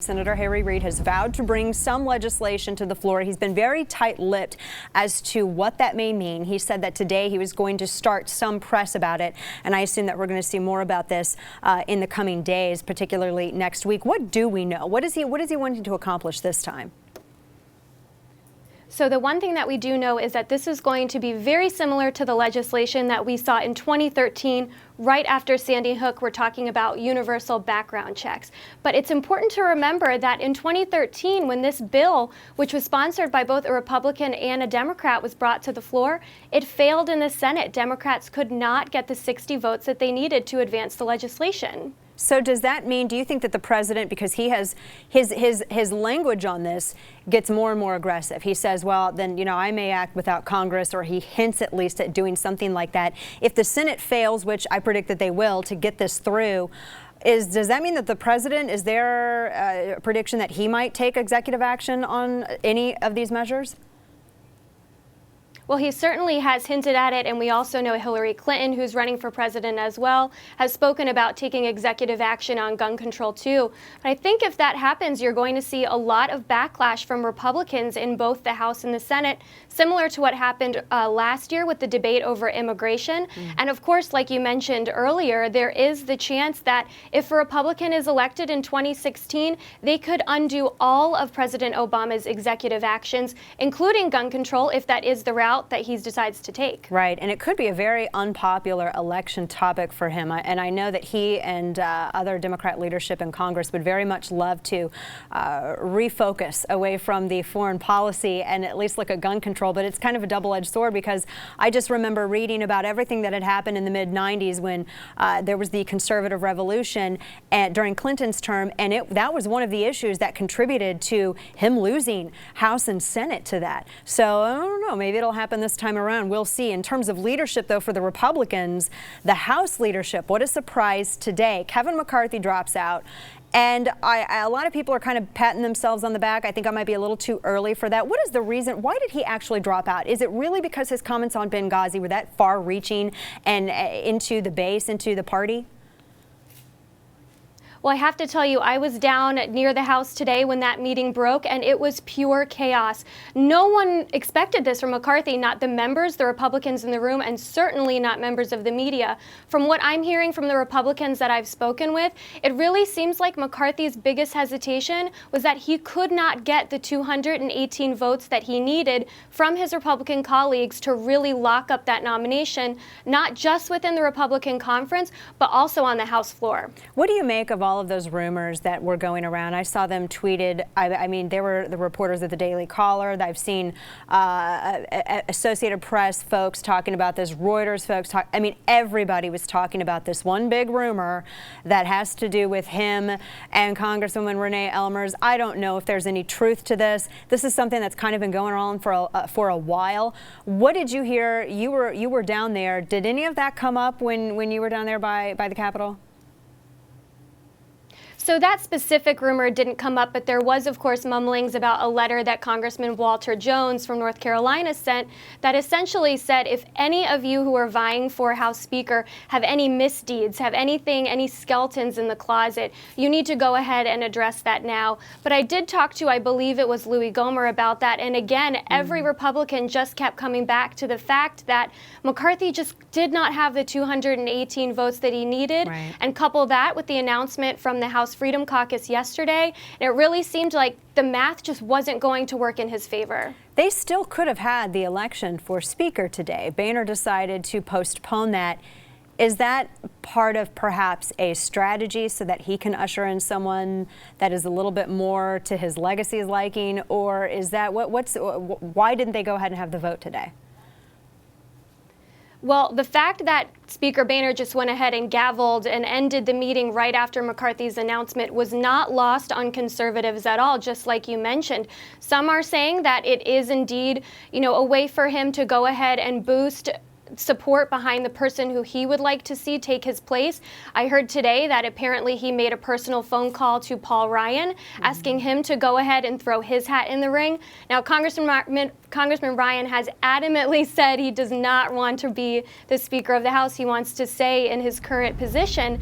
Senator Harry Reid has vowed to bring some legislation to the floor. He's been very tight-lipped as to what that may mean. He said that today he was going to start some press about it, and I assume that we're going to see more about this in the coming days, particularly next week. What do we know? What is he wanting to accomplish this time? So the one thing that we do know is that this is going to be very similar to the legislation that we saw in 2013, right after Sandy Hook. We're talking about universal background checks. But it's important to remember that in 2013, when this bill, which was sponsored by both a Republican and a Democrat, was brought to the floor, it failed in the Senate. Democrats could not get the 60 votes that they needed to advance the legislation. So does that mean, do you think that the president, because he has his language on this gets more and more aggressive? He says, well, then, I may act without Congress, or he hints at least at doing something like that. If the Senate fails, which I predict that they will, to get this through, does that mean that the president, is there a prediction that he might take executive action on any of these measures? Well, he certainly has hinted at it, and we also know Hillary Clinton, who's running for president as well, has spoken about taking executive action on gun control too. But I think if that happens, you're going to see a lot of backlash from Republicans in both the House and the Senate, similar to what happened last year with the debate over immigration. And of course, like you mentioned earlier, there is the chance that if a Republican is elected in 2016, they could undo all of President Obama's executive actions, including gun control, if that is the route that he decides to take. Right, and it could be a very unpopular election topic for him. And I know that he and other Democrat leadership in Congress would very much love to refocus away from the foreign policy and at least look at gun control. But it's kind of a double-edged sword, because I just remember reading about everything that had happened in the mid-90s when there was the conservative revolution during Clinton's term, and that was one of the issues that contributed to him losing House and Senate to that. So I don't know, maybe it'll happen this time around. We'll see. In terms of leadership, though, for the Republicans, the House leadership, what a surprise today. Kevin McCarthy drops out. And a lot of people are kind of patting themselves on the back. I think I might be a little too early for that. What is the reason? Why did he actually drop out? Is it really because his comments on Benghazi were that far-reaching and into the base, into the party? Well, I have to tell you, I was down near the House today when that meeting broke, and it was pure chaos. No one expected this from McCarthy, not the members, the Republicans in the room, and certainly not members of the media. From what I'm hearing from the Republicans that I've spoken with, it really seems like McCarthy's biggest hesitation was that he could not get the 218 votes that he needed from his Republican colleagues to really lock up that nomination, not just within the Republican conference, but also on the House floor. What do you make of all of those rumors that were going around? I saw them tweeted. I mean, there were the reporters at the Daily Caller. I've seen Associated Press folks talking about this, Reuters folks talk. I mean, everybody was talking about this one big rumor that has to do with him and Congresswoman Renee Elmers. I don't know if there's any truth to this. This is something that's kind of been going on for a while. What did you hear? You were down there. Did any of that come up when you were down there by the Capitol? So that specific rumor didn't come up, but there was, of course, mumblings about a letter that Congressman Walter Jones from North Carolina sent that essentially said, if any of you who are vying for House Speaker have any misdeeds, have any skeletons in the closet, you need to go ahead and address that now. But I did talk to, I believe it was Louis Gohmert, about that. And again, every Republican just kept coming back to the fact that McCarthy just did not have the 218 votes that he needed. Right. And couple that with the announcement from the House Freedom Caucus yesterday, and it really seemed like the math just wasn't going to work in his favor. They still could have had the election for Speaker today. Boehner decided to postpone that. Is that part of perhaps a strategy so that he can usher in someone that is a little bit more to his legacy's liking, or is that why didn't they go ahead and have the vote today? Well, the fact that Speaker Boehner just went ahead and gavelled and ended the meeting right after McCarthy's announcement was not lost on conservatives at all, just like you mentioned. Some are saying that it is indeed, a way for him to go ahead and boost support behind the person who he would like to see take his place. I heard today that apparently he made a personal phone call to Paul Ryan, asking him to go ahead and throw his hat in the ring. Now, Congressman Ryan has adamantly said he does not want to be the Speaker of the House. He wants to stay in his current position.